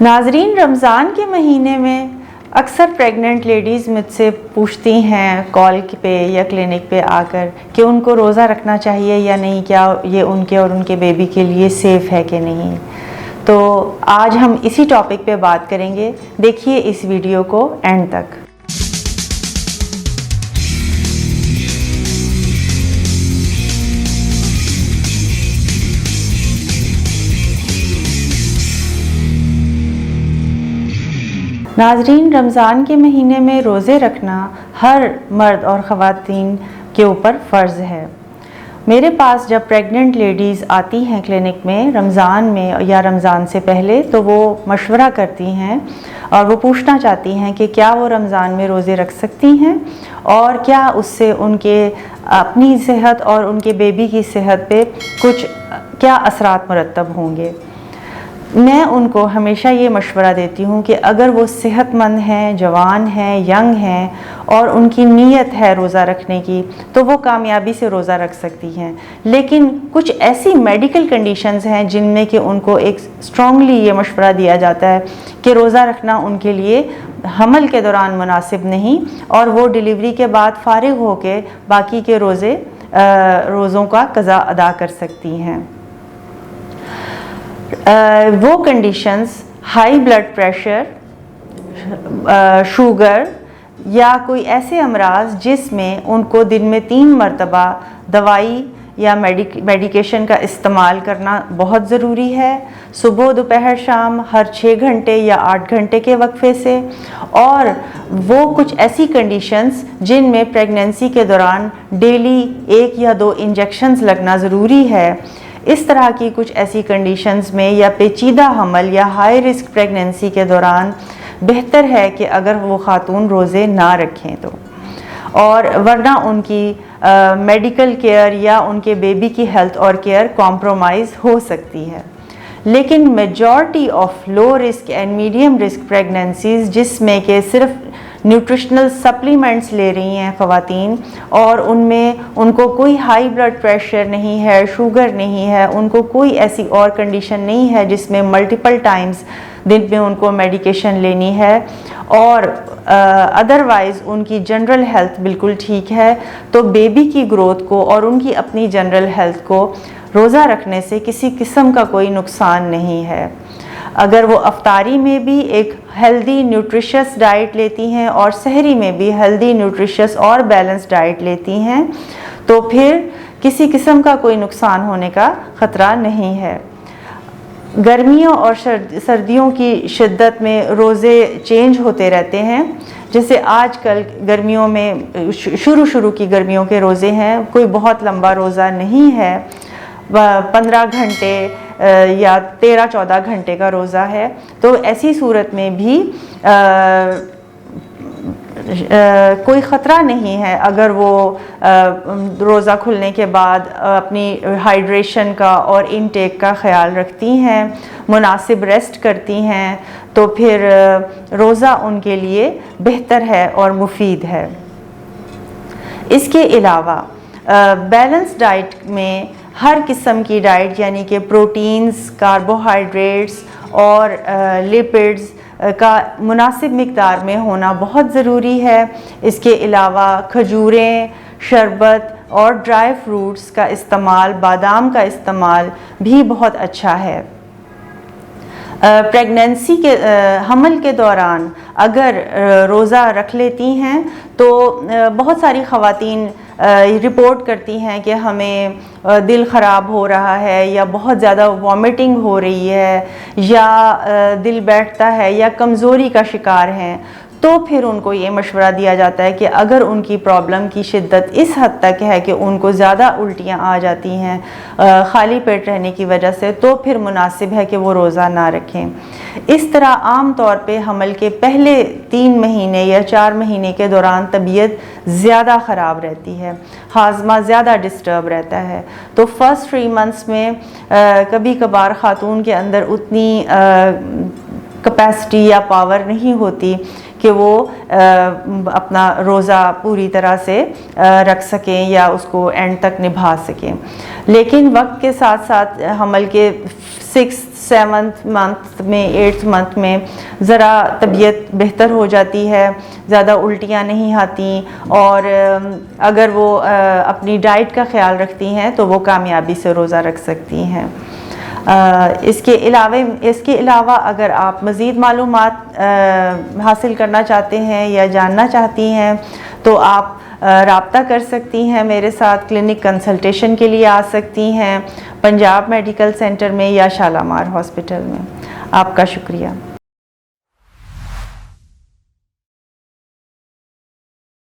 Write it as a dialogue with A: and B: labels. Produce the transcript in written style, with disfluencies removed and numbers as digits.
A: ناظرین، رمضان کے مہینے میں اکثر پریگننٹ لیڈیز مجھ سے پوچھتی ہیں کال پہ یا کلینک پہ آ کر کہ ان کو روزہ رکھنا چاہیے یا نہیں، کیا یہ ان کے اور ان کے بیبی کے لیے سیف ہے کہ نہیں۔ تو آج ہم اسی ٹاپک پہ بات کریں گے، دیکھیے اس ویڈیو کو اینڈ تک۔ ناظرین، رمضان کے مہینے میں روزے رکھنا ہر مرد اور خواتین کے اوپر فرض ہے۔ میرے پاس جب پریگننٹ لیڈیز آتی ہیں کلینک میں رمضان میں یا رمضان سے پہلے، تو وہ مشورہ کرتی ہیں اور وہ پوچھنا چاہتی ہیں کہ کیا وہ رمضان میں روزے رکھ سکتی ہیں اور کیا اس سے ان کے اپنی صحت اور ان کے بیبی کی صحت پہ کچھ کیا اثرات مرتب ہوں گے۔ میں ان کو ہمیشہ یہ مشورہ دیتی ہوں کہ اگر وہ صحت مند ہیں، جوان ہیں، ینگ ہیں اور ان کی نیت ہے روزہ رکھنے کی، تو وہ کامیابی سے روزہ رکھ سکتی ہیں۔ لیکن کچھ ایسی میڈیکل کنڈیشنز ہیں جن میں کہ ان کو ایک اسٹرانگلی یہ مشورہ دیا جاتا ہے کہ روزہ رکھنا ان کے لیے حمل کے دوران مناسب نہیں، اور وہ ڈیلیوری کے بعد فارغ ہو کے باقی کے روزوں کا قضا ادا کر سکتی ہیں۔ وہ conditions high blood pressure, sugar یا کوئی ایسے امراض جس میں ان کو دن میں 3 مرتبہ دوائی یا میڈیکیشن کا استعمال کرنا بہت ضروری ہے، صبح دوپہر شام ہر 6 گھنٹے یا 8 گھنٹے کے وقفے سے، اور وہ کچھ ایسی کنڈیشنز جن میں پریگننسی کے دوران ڈیلی 1 یا 2 انجیکشنز لگنا ضروری ہے۔ اس طرح کی کچھ ایسی کنڈیشنز میں یا پیچیدہ حمل یا ہائی رسک پریگننسی کے دوران بہتر ہے کہ اگر وہ خاتون روزے نہ رکھیں تو، اور ورنہ ان کی میڈیکل کیئر یا ان کے بیبی کی ہیلتھ اور کیئر کمپرومائز ہو سکتی ہے۔ لیکن majority of low risk and medium risk pregnancies جس میں کہ صرف نیوٹریشنل سپلیمنٹس لے رہی ہیں خواتین، اور ان میں ان کو کوئی ہائی بلڈ پریشر نہیں ہے، شوگر نہیں ہے، ان کو کوئی ایسی اور کنڈیشن نہیں ہے جس میں ملٹیپل ٹائمز دن میں ان کو میڈیکیشن لینی ہے، اور ادروائز ان کی جنرل ہیلتھ بالکل ٹھیک ہے، تو بیبی کی گروتھ کو اور ان کی اپنی جنرل ہیلتھ کو روزہ رکھنے سے کسی قسم کا کوئی نقصان نہیں ہے۔ اگر وہ افطاری میں بھی ایک ہیلدی نیوٹریشس ڈائٹ لیتی ہیں اور سحری میں بھی ہیلدی نیوٹریشس اور بیلنس ڈائٹ لیتی ہیں، تو پھر کسی قسم کا کوئی نقصان ہونے کا خطرہ نہیں ہے۔ گرمیوں اور سردیوں کی شدت میں روزے چینج ہوتے رہتے ہیں، جیسے آج کل گرمیوں میں شروع کی گرمیوں کے روزے ہیں، کوئی بہت لمبا روزہ نہیں ہے، 15 گھنٹے یا 13-14 گھنٹے کا روزہ ہے۔ تو ایسی صورت میں بھی کوئی خطرہ نہیں ہے اگر وہ روزہ کھلنے کے بعد اپنی ہائیڈریشن کا اور انٹیک کا خیال رکھتی ہیں، مناسب ریسٹ کرتی ہیں، تو پھر روزہ ان کے لیے بہتر ہے اور مفید ہے۔ اس کے علاوہ بیلنس ڈائٹ میں ہر قسم کی ڈائٹ یعنی کہ پروٹینز، کاربوہائیڈریٹس اور لیپڈز کا مناسب مقدار میں ہونا بہت ضروری ہے۔ اس کے علاوہ کھجوریں، شربت اور ڈرائی فروٹس کا استعمال، بادام کا استعمال بھی بہت اچھا ہے۔ پریگننسی کے حمل کے دوران اگر روزہ رکھ لیتی ہیں تو بہت ساری خواتین رپورٹ کرتی ہیں کہ ہمیں دل خراب ہو رہا ہے، یا بہت زیادہ وامٹنگ ہو رہی ہے، یا دل بیٹھتا ہے، یا کمزوری کا شکار ہیں۔ تو پھر ان کو یہ مشورہ دیا جاتا ہے کہ اگر ان کی پرابلم کی شدت اس حد تک ہے کہ ان کو زیادہ الٹیاں آ جاتی ہیں خالی پیٹ رہنے کی وجہ سے، تو پھر مناسب ہے کہ وہ روزہ نہ رکھیں۔ اس طرح عام طور پہ حمل کے پہلے 3 مہینے یا 4 مہینے کے دوران طبیعت زیادہ خراب رہتی ہے، ہاضمہ زیادہ ڈسٹرب رہتا ہے، تو فرسٹ 3 منتھس میں کبھی کبھار خاتون کے اندر اتنی کیپیسٹی یا پاور نہیں ہوتی کہ وہ اپنا روزہ پوری طرح سے رکھ سکیں یا اس کو اینڈ تک نبھا سکیں۔ لیکن وقت کے ساتھ ساتھ حمل کے 6 7th منتھ میں 8th منتھ میں ذرا طبیعت بہتر ہو جاتی ہے، زیادہ الٹیاں نہیں آتی، اور اگر وہ اپنی ڈائٹ کا خیال رکھتی ہیں تو وہ کامیابی سے روزہ رکھ سکتی ہیں۔ اس کے علاوہ اگر آپ مزید معلومات حاصل کرنا چاہتے ہیں یا جاننا چاہتی ہیں تو آپ رابطہ کر سکتی ہیں میرے ساتھ، کلینک کنسلٹیشن کے لیے آ سکتی ہیں پنجاب میڈیکل سینٹر میں یا شالامار ہاسپٹل میں۔ آپ کا شکریہ۔